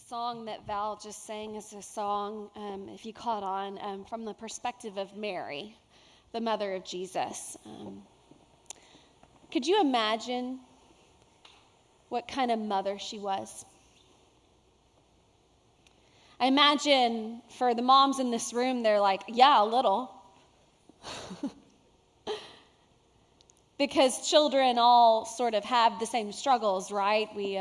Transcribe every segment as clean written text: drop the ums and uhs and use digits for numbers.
song that Val just sang is a song, if you caught on, from the perspective of Mary, the mother of Jesus. Could you imagine what kind of mother she was? I imagine for the moms in this room, they're like, yeah, a little. Because children all sort of have the same struggles, right? We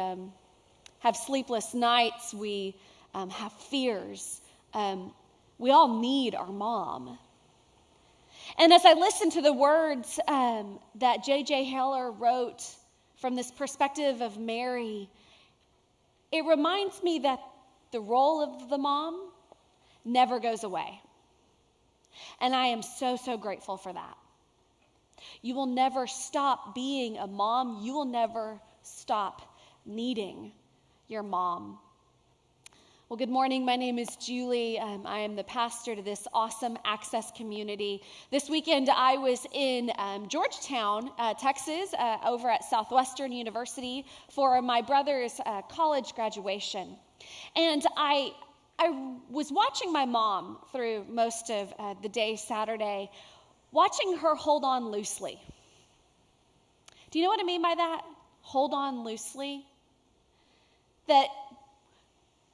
have sleepless nights. We have fears. We all need our mom. And as I listen to the words that J.J. Heller wrote from this perspective of Mary, it reminds me that the role of the mom never goes away. And I am so, so grateful for that. You will never stop being a mom. You will never stop needing your mom. Well, good morning. My name is Julie. I am the pastor to this awesome Access community. This weekend, I was in Georgetown, Texas, over at Southwestern University for my brother's college graduation. And I was watching my mom through most of the day Saturday, watching her hold on loosely. Do you know what I mean by that? Hold on loosely? That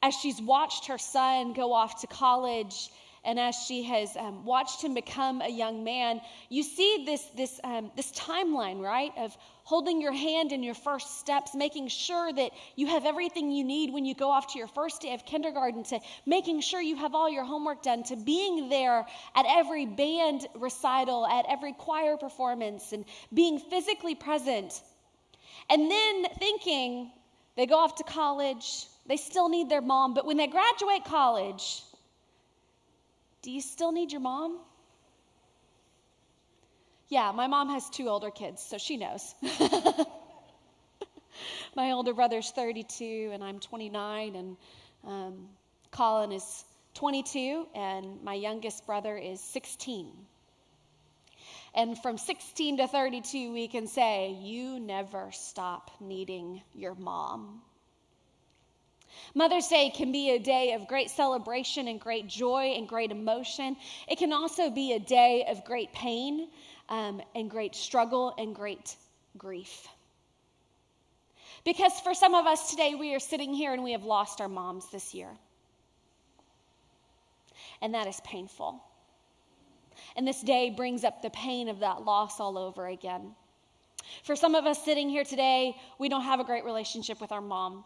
as she's watched her son go off to college and as she has watched him become a young man, you see this timeline, right, of holding your hand in your first steps, making sure that you have everything you need when you go off to your first day of kindergarten, to making sure you have all your homework done, to being there at every band recital, at every choir performance, and being physically present. And then thinking, they go off to college, they still need their mom, but when they graduate college, do you still need your mom? Yeah, my mom has 2 older kids, so she knows. My older brother's 32, and I'm 29, and Colin is 22, and my youngest brother is 16. And from 16 to 32, we can say, you never stop needing your mom. Mother's Day can be a day of great celebration and great joy and great emotion. It can also be a day of great pain and great struggle and great grief. Because for some of us today, we are sitting here and we have lost our moms this year. And that is painful. And this day brings up the pain of that loss all over again. For some of us sitting here today, we don't have a great relationship with our mom.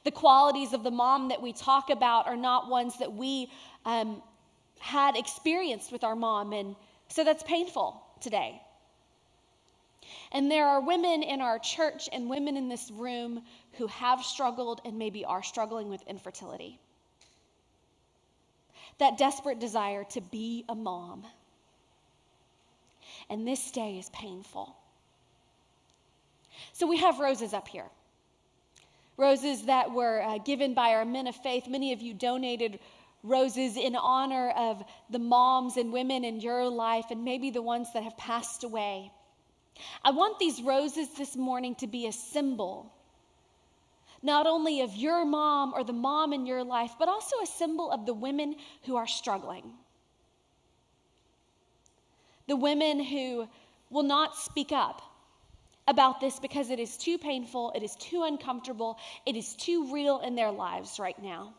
The qualities of the mom that we talk about are not ones that we had experienced with our mom, and so that's painful today. And there are women in our church and women in this room who have struggled and maybe are struggling with infertility. That desperate desire to be a mom. And this day is painful. So we have roses up here. Roses that were given by our men of faith. Many of you donated roses in honor of the moms and women in your life and maybe the ones that have passed away. I want these roses this morning to be a symbol, not only of your mom or the mom in your life, but also a symbol of the women who are struggling. The women who will not speak up about this because it is too painful, it is too uncomfortable, it is too real in their lives right now.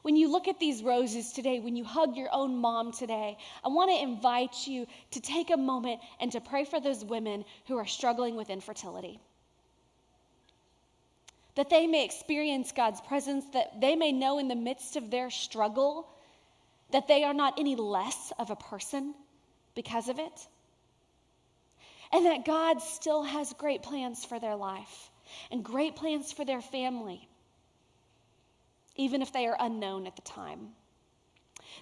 When you look at these roses today, when you hug your own mom today, I want to invite you to take a moment and to pray for those women who are struggling with infertility. That they may experience God's presence, that they may know in the midst of their struggle that they are not any less of a person because of it. And that God still has great plans for their life and great plans for their family, even if they are unknown at the time.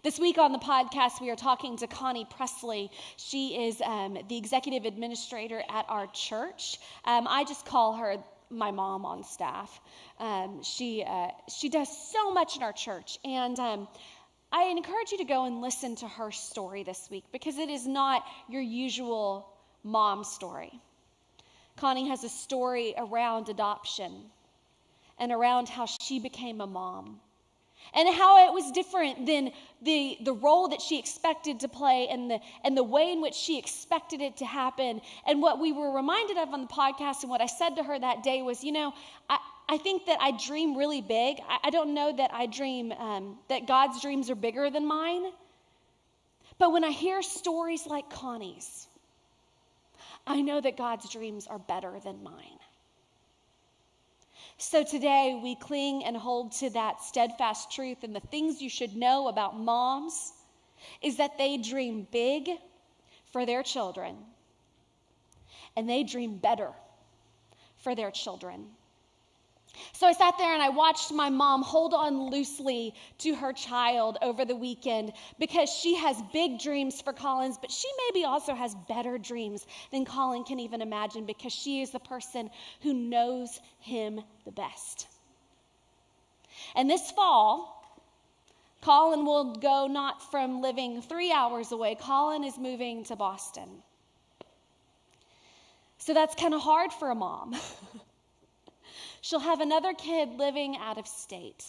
This week on the podcast, we are talking to Connie Presley. She is the executive administrator at our church. I just call her my mom on staff. She does so much in our church, and I encourage you to go and listen to her story this week because it is not your usual mom story. Connie has a story around adoption and around how she became a mom. And how it was different than the role that she expected to play and the way in which she expected it to happen. And what we were reminded of on the podcast and what I said to her that day was, I think that I dream really big. I don't know that I dream that God's dreams are bigger than mine. But when I hear stories like Connie's, I know that God's dreams are better than mine. So today we cling and hold to that steadfast truth, and the things you should know about moms is that they dream big for their children, and they dream better for their children. So I sat there and I watched my mom hold on loosely to her child over the weekend because she has big dreams for Collins, but she maybe also has better dreams than Colin can even imagine because she is the person who knows him the best. And this fall, Colin will go not from living 3 hours away. Colin is moving to Boston. So that's kind of hard for a mom. She'll have another kid living out of state.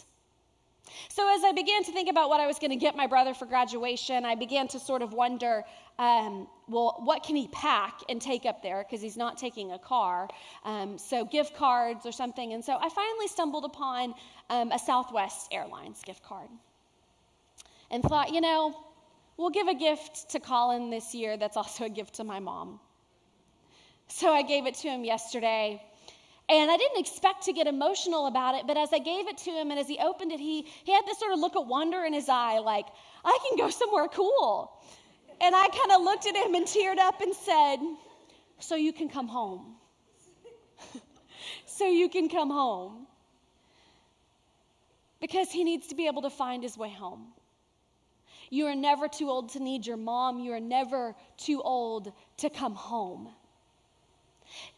So as I began to think about what I was going to get my brother for graduation, I began to sort of wonder, what can he pack and take up there? Because he's not taking a car. So gift cards or something. And so I finally stumbled upon a Southwest Airlines gift card. And thought, we'll give a gift to Colin this year that's also a gift to my mom. So I gave it to him yesterday. And I didn't expect to get emotional about it, but as I gave it to him and as he opened it, he had this sort of look of wonder in his eye, like, I can go somewhere cool. And I kind of looked at him and teared up and said, so you can come home. So you can come home. Because he needs to be able to find his way home. You are never too old to need your mom. You are never too old to come home.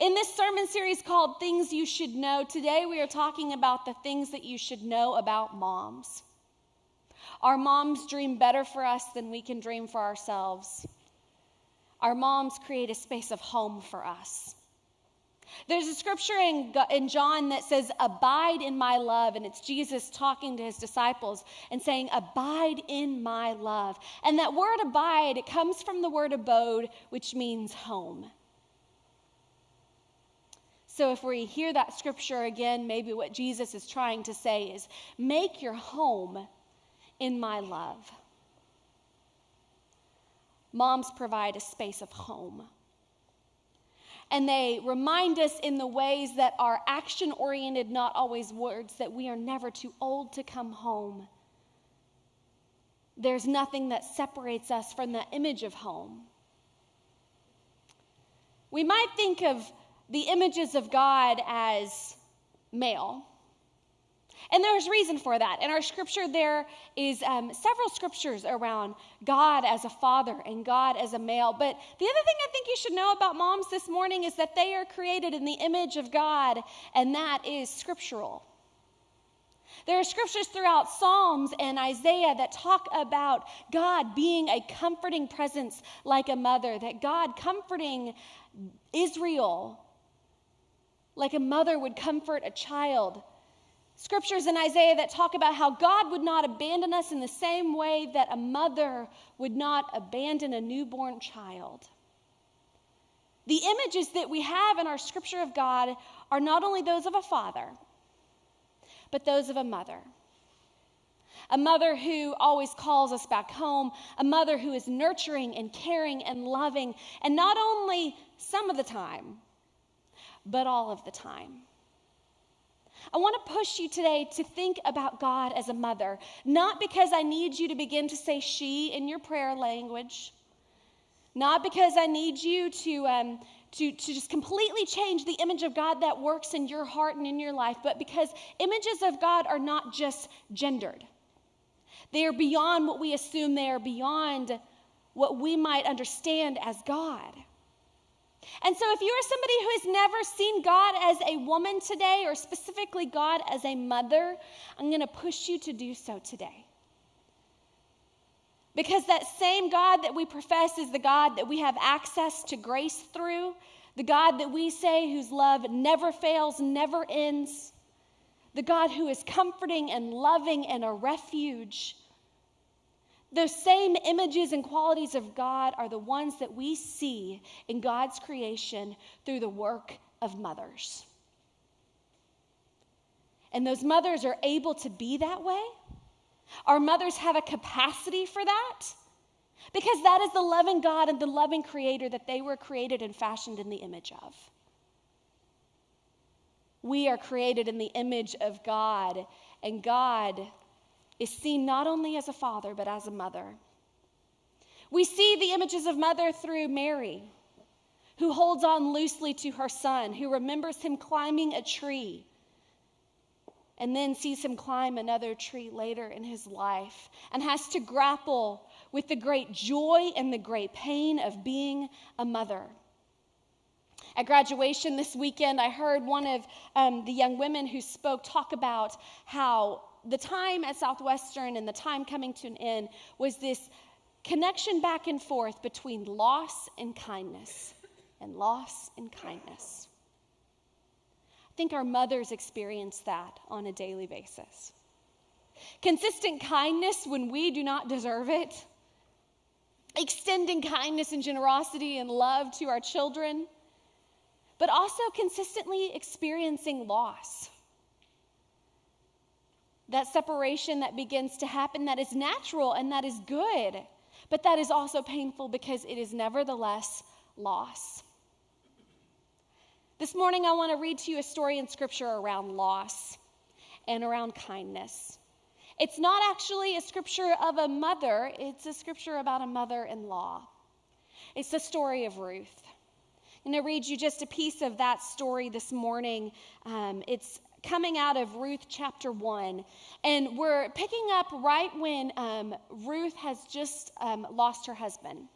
In this sermon series called Things You Should Know, today we are talking about the things that you should know about moms. Our moms dream better for us than we can dream for ourselves. Our moms create a space of home for us. There's a scripture in John that says, abide in my love, and it's Jesus talking to his disciples and saying, abide in my love. And that word abide, it comes from the word abode, which means home. So if we hear that scripture again, maybe what Jesus is trying to say is, make your home in my love. Moms provide a space of home. And they remind us in the ways that are action-oriented, not always words, that we are never too old to come home. There's nothing that separates us from the image of home. We might think of the images of God as male. And there's reason for that. In our scripture, there is several scriptures around God as a father and God as a male. But the other thing I think you should know about moms this morning is that they are created in the image of God, and that is scriptural. There are scriptures throughout Psalms and Isaiah that talk about God being a comforting presence like a mother, that God comforting Israel like a mother would comfort a child. Scriptures in Isaiah that talk about how God would not abandon us in the same way that a mother would not abandon a newborn child. The images that we have in our scripture of God are not only those of a father, but those of a mother. A mother who always calls us back home, a mother who is nurturing and caring and loving, and not only some of the time, but all of the time. I want to push you today to think about God as a mother, not because I need you to begin to say she in your prayer language, not because I need you to just completely change the image of God that works in your heart and in your life, but because images of God are not just gendered. They are beyond what we assume. They are beyond what we might understand as God. And so if you are somebody who has never seen God as a woman today, or specifically God as a mother, I'm going to push you to do so today. Because that same God that we profess is the God that we have access to grace through, the God that we say whose love never fails, never ends, the God who is comforting and loving and a refuge. Those same images and qualities of God are the ones that we see in God's creation through the work of mothers. And those mothers are able to be that way. Our mothers have a capacity for that because that is the loving God and the loving Creator that they were created and fashioned in the image of. We are created in the image of God, and God is seen not only as a father, but as a mother. We see the images of mother through Mary, who holds on loosely to her son, who remembers him climbing a tree, and then sees him climb another tree later in his life, and has to grapple with the great joy and the great pain of being a mother. At graduation this weekend, I heard one of the young women who spoke talk about how the time at Southwestern and the time coming to an end was this connection back and forth between loss and kindness, and loss and kindness. I think our mothers experience that on a daily basis. Consistent kindness when we do not deserve it. Extending kindness and generosity and love to our children. But also consistently experiencing loss. That separation that begins to happen that is natural and that is good. But that is also painful because it is nevertheless loss. This morning, I want to read to you a story in Scripture around loss and around kindness. It's not actually a scripture of a mother, it's a scripture about a mother-in-law. It's the story of Ruth. I'm going to read you just a piece of that story this morning. It's coming out of Ruth chapter 1. And we're picking up right when Ruth has just lost her husband.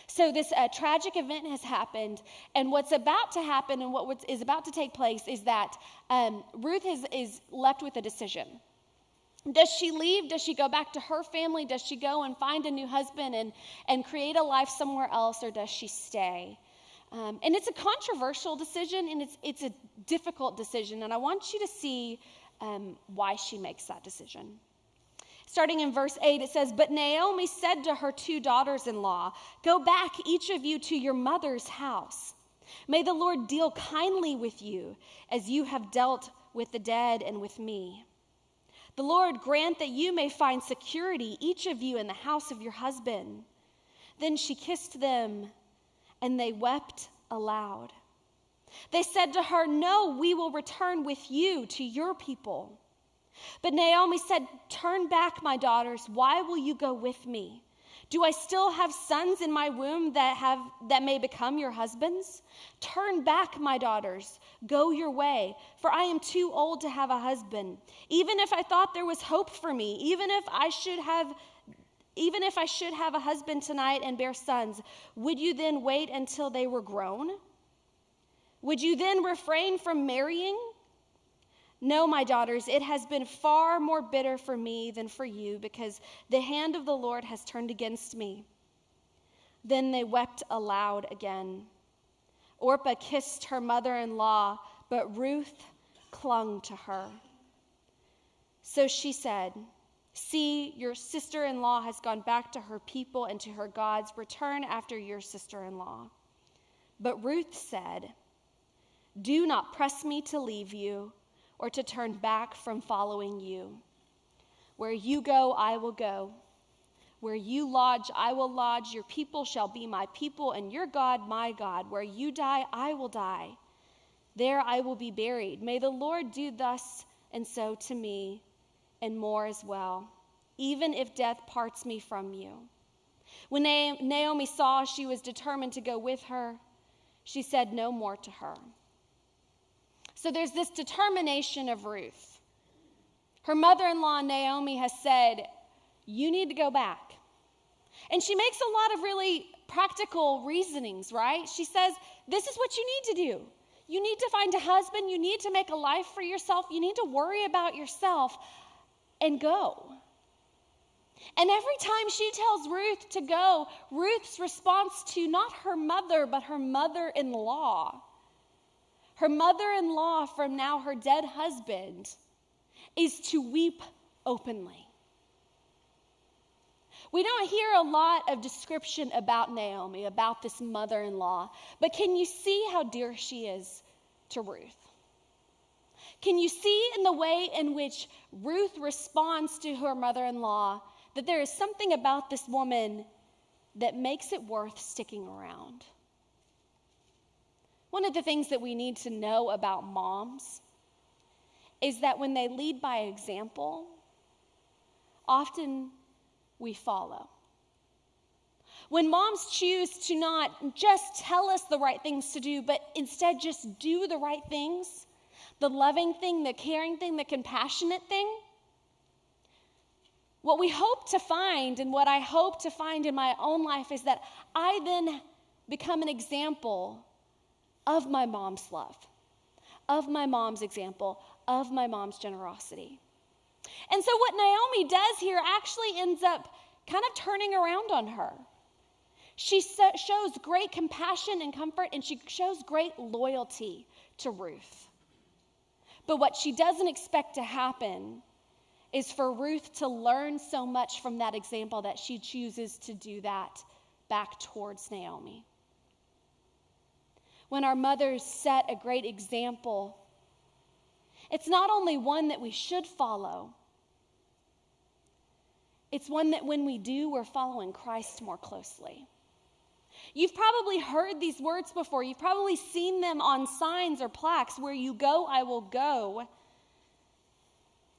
So this tragic event has happened, and what's about to happen and what is about to take place is that Ruth is left with a decision. Does she leave? Does she go back to her family? Does she go and find a new husband and create a life somewhere else, or does she stay? And it's a controversial decision, and it's a difficult decision, and I want you to see why she makes that decision. Starting in verse 8, it says, "But Naomi said to her 2 daughters-in-law, 'Go back, each of you, to your mother's house. May the Lord deal kindly with you, as you have dealt with the dead and with me. The Lord grant that you may find security, each of you, in the house of your husband.' Then she kissed them, and they wept aloud. They said to her, 'No, we will return with you to your people.' But Naomi said, 'Turn back, my daughters. Why will you go with me? Do I still have sons in my womb that may become your husbands? Turn back, my daughters. Go your way, for I am too old to have a husband. Even if I thought there was hope for me, even if I should have a husband tonight and bear sons, would you then wait until they were grown? Would you then refrain from marrying? No, my daughters, it has been far more bitter for me than for you, because the hand of the Lord has turned against me.' Then they wept aloud again. Orpah kissed her mother-in-law, but Ruth clung to her. So she said, 'See, your sister-in-law has gone back to her people and to her gods. Return after your sister-in-law.' But Ruth said, 'Do not press me to leave you, or to turn back from following you. Where you go, I will go. Where you lodge, I will lodge. Your people shall be my people, and your God, my God. Where you die, I will die. There I will be buried. May the Lord do thus and so to me, and more as well, even if death parts me from you.' When Naomi saw she was determined to go with her, she said no more to her." So there's this determination of Ruth. Her mother-in-law, Naomi, has said, "You need to go back." And she makes a lot of really practical reasonings, right? She says, this is what you need to do. You need to find a husband. You need to make a life for yourself. You need to worry about yourself and go. And every time she tells Ruth to go, Ruth's response to not her mother, but her mother-in-law, from now her dead husband, is to weep openly. We don't hear a lot of description about Naomi, about this mother-in-law, but can you see how dear she is to Ruth? Can you see in the way in which Ruth responds to her mother-in-law that there is something about this woman that makes it worth sticking around? One of the things that we need to know about moms is that when they lead by example, often we follow. When moms choose to not just tell us the right things to do, but instead just do the right things, the loving thing, the caring thing, the compassionate thing, what we hope to find and what I hope to find in my own life is that I then become an example of my mom's love, of my mom's example, of my mom's generosity. And so what Naomi does here actually ends up kind of turning around on her. She shows great compassion and comfort, and she shows great loyalty to Ruth. But what she doesn't expect to happen is for Ruth to learn so much from that example that she chooses to do that back towards Naomi. When our mothers set a great example, it's not only one that we should follow, it's one that when we do, we're following Christ more closely. You've probably heard these words before. You've probably seen them on signs or plaques. Where you go, I will go.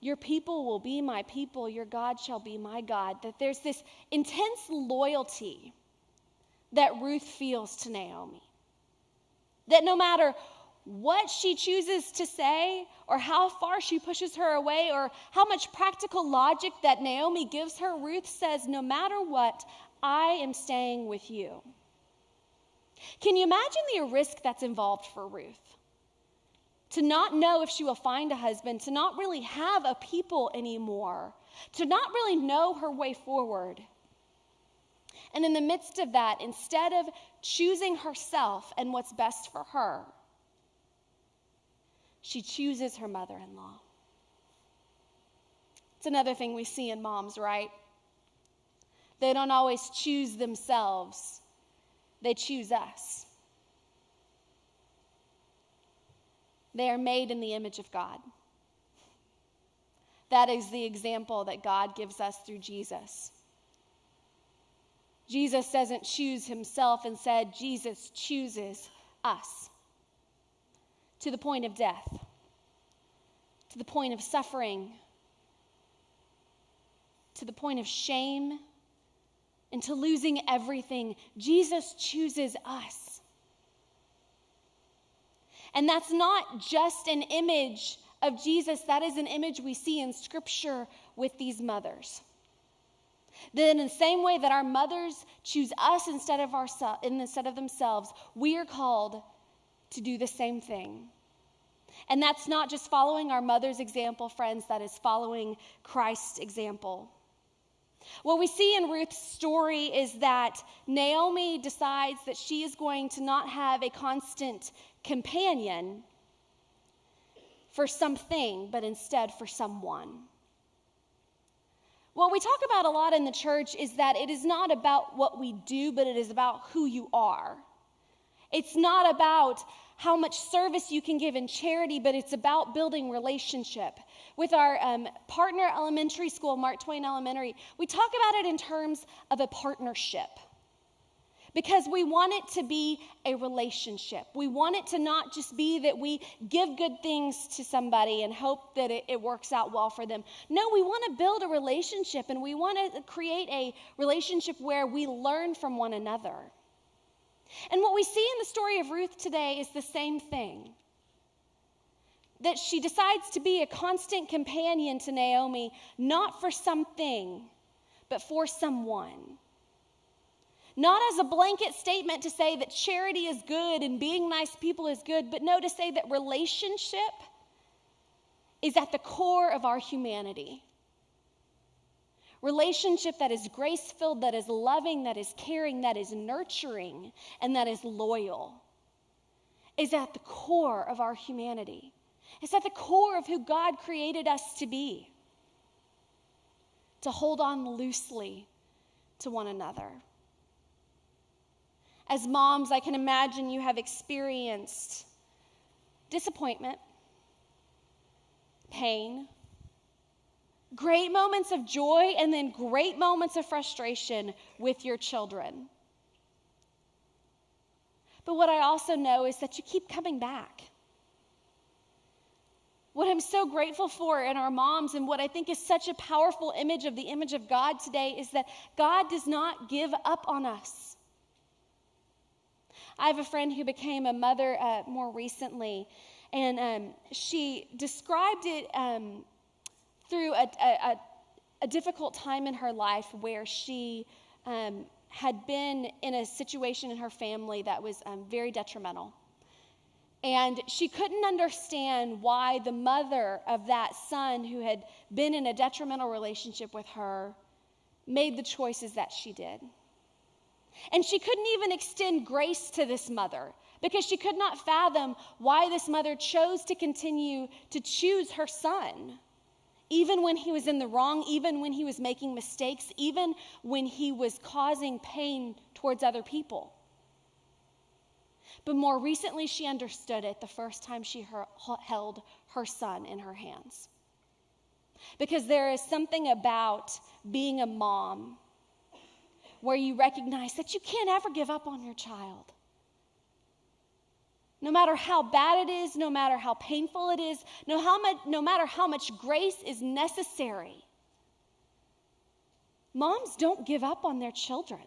Your people will be my people. Your God shall be my God. That there's this intense loyalty that Ruth feels to Naomi. That no matter what she chooses to say or how far she pushes her away or how much practical logic that Naomi gives her, Ruth says, no matter what, I am staying with you. Can you imagine the risk that's involved for Ruth? To not know if she will find a husband, to not really have a people anymore, to not really know her way forward. And in the midst of that, instead of choosing herself and what's best for her, she chooses her mother-in-law. It's another thing we see in moms, right? They don't always choose themselves. They choose us. They are made in the image of God. That is the example that God gives us through Jesus. Jesus doesn't choose himself. Instead, Jesus chooses us to the point of death, to the point of suffering, to the point of shame, and to losing everything. Jesus chooses us. And that's not just an image of Jesus, that is an image we see in Scripture with these mothers. Then in the same way that our mothers choose us instead of themselves, we are called to do the same thing. And that's not just following our mother's example, friends, that is following Christ's example. What we see in Ruth's story is that Naomi decides that she is going to not have a constant companion for something, but instead for someone. What we talk about a lot in the church is that it is not about what we do, but it is about who you are. It's not about how much service you can give in charity, but it's about building relationship. With our partner elementary school, Mark Twain Elementary, we talk about it in terms of a partnership. Because we want it to be a relationship. We want it to not just be that we give good things to somebody and hope that it works out well for them. No, we want to build a relationship, and we want to create a relationship where we learn from one another. And what we see in the story of Ruth today is the same thing. That she decides to be a constant companion to Naomi, not for something, but for someone. Not as a blanket statement to say that charity is good and being nice people is good, but no, to say that relationship is at the core of our humanity. Relationship that is grace-filled, that is loving, that is caring, that is nurturing, and that is loyal is at the core of our humanity. It's at the core of who God created us to be, to hold on loosely to one another. As moms, I can imagine you have experienced disappointment, pain, great moments of joy, and then great moments of frustration with your children. But what I also know is that you keep coming back. What I'm so grateful for in our moms, and what I think is such a powerful image of the image of God today, is that God does not give up on us. I have a friend who became a mother more recently, and she described it through a difficult time in her life where she had been in a situation in her family that was very detrimental. And she couldn't understand why the mother of that son who had been in a detrimental relationship with her made the choices that she did. And she couldn't even extend grace to this mother because she could not fathom why this mother chose to continue to choose her son, even when he was in the wrong, even when he was making mistakes, even when he was causing pain towards other people. But more recently, she understood it the first time she held her son in her hands. Because there is something about being a mom where you recognize that you can't ever give up on your child. No matter how bad it is, no matter how painful it is, no matter how much grace is necessary, moms don't give up on their children.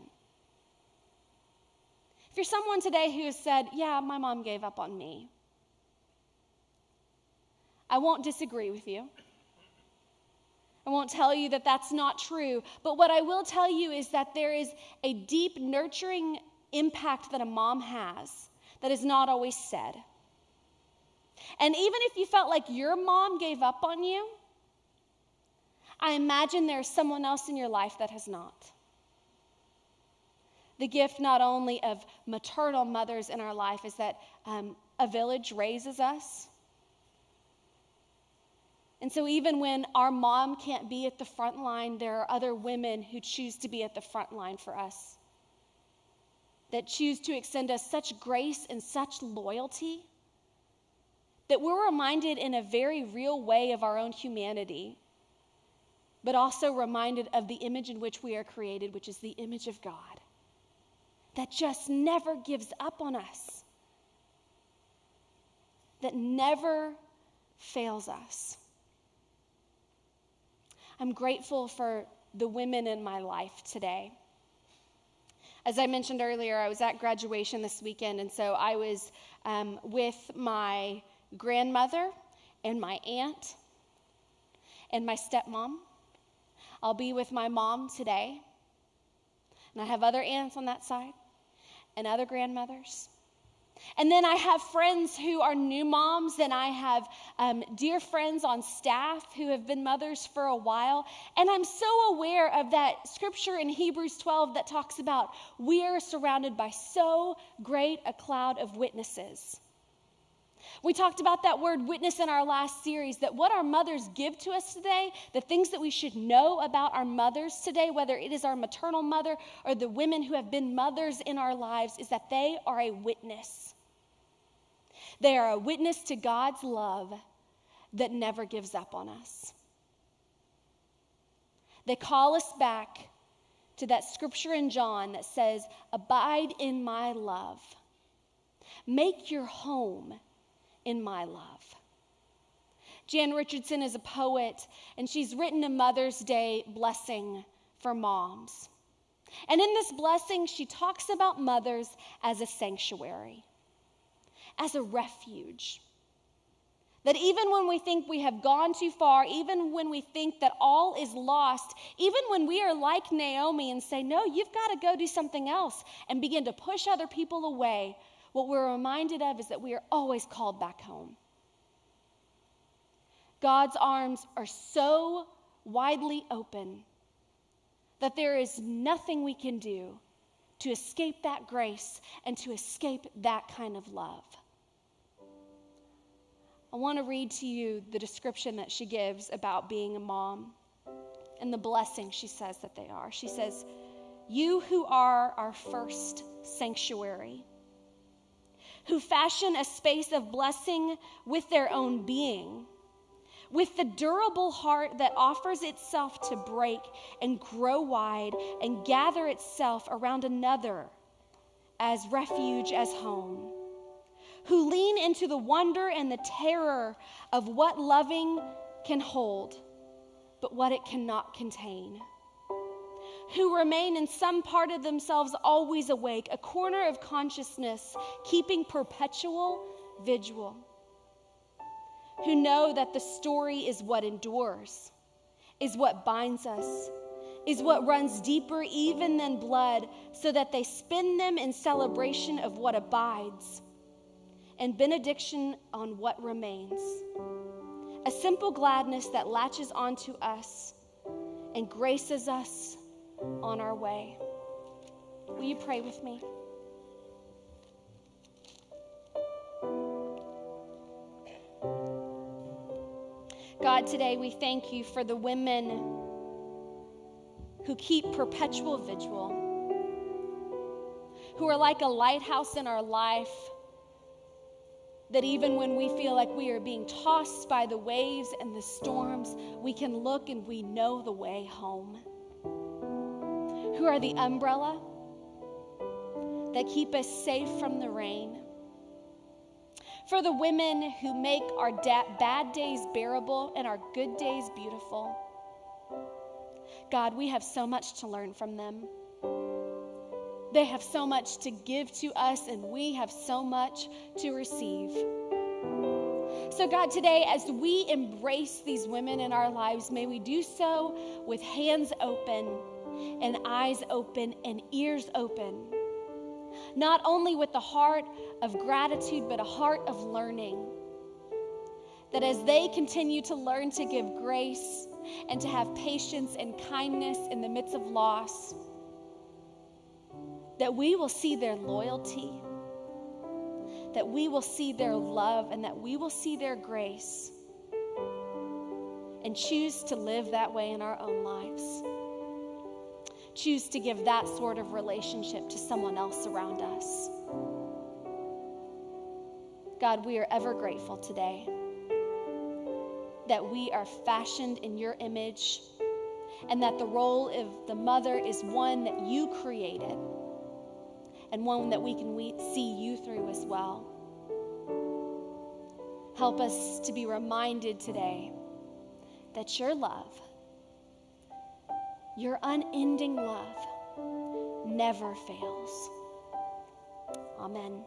If you're someone today who has said, yeah, my mom gave up on me, I won't disagree with you. I won't tell you that that's not true, but what I will tell you is that there is a deep nurturing impact that a mom has that is not always said. And even if you felt like your mom gave up on you, I imagine there's someone else in your life that has not. The gift not only of maternal mothers in our life is that a village raises us. And so even when our mom can't be at the front line, there are other women who choose to be at the front line for us, that choose to extend us such grace and such loyalty that we're reminded in a very real way of our own humanity, but also reminded of the image in which we are created, which is the image of God, that just never gives up on us, that never fails us. I'm grateful for the women in my life today. As I mentioned earlier, I was at graduation this weekend, and so I was with my grandmother and my aunt and my stepmom. I'll be with my mom today, and I have other aunts on that side and other grandmothers. And then I have friends who are new moms, and I have dear friends on staff who have been mothers for a while. And I'm so aware of that scripture in Hebrews 12 that talks about we are surrounded by so great a cloud of witnesses. We talked about that word witness in our last series, that what our mothers give to us today, the things that we should know about our mothers today, whether it is our maternal mother or the women who have been mothers in our lives, is that they are a witness. They are a witness to God's love that never gives up on us. They call us back to that scripture in John that says, abide in my love. Make your home in my love. Jan Richardson is a poet, and she's written a Mother's Day blessing for moms. And in this blessing, she talks about mothers as a sanctuary, as a refuge. That even when we think we have gone too far, even when we think that all is lost, even when we are like Naomi and say, no, you've got to go do something else, and begin to push other people away, what we're reminded of is that we are always called back home. God's arms are so widely open that there is nothing we can do to escape that grace and to escape that kind of love. I want to read to you the description that she gives about being a mom and the blessing she says that they are. She says, "You who are our first sanctuary, who fashion a space of blessing with their own being, with the durable heart that offers itself to break and grow wide and gather itself around another as refuge, as home, who lean into the wonder and the terror of what loving can hold, but what it cannot contain, who remain in some part of themselves always awake, a corner of consciousness, keeping perpetual vigil, who know that the story is what endures, is what binds us, is what runs deeper even than blood, so that they spin them in celebration of what abides and benediction on what remains, a simple gladness that latches onto us and graces us on our way." Will you pray with me? God, today we thank you for the women who keep perpetual vigil, who are like a lighthouse in our life, that even when we feel like we are being tossed by the waves and the storms, we can look and we know the way home, who are the umbrella that keep us safe from the rain, for the women who make our bad days bearable and our good days beautiful. God, we have so much to learn from them. They have so much to give to us, and we have so much to receive. So God, today, as we embrace these women in our lives, may we do so with hands open and eyes open and ears open. Not only with the heart of gratitude, but a heart of learning. That as they continue to learn to give grace and to have patience and kindness in the midst of loss, that we will see their loyalty, that we will see their love, and that we will see their grace and choose to live that way in our own lives. Choose to give that sort of relationship to someone else around us. God, we are ever grateful today that we are fashioned in your image, and that the role of the mother is one that you created, and one that we can see you through as well. Help us to be reminded today that your love, your unending love, never fails. Amen.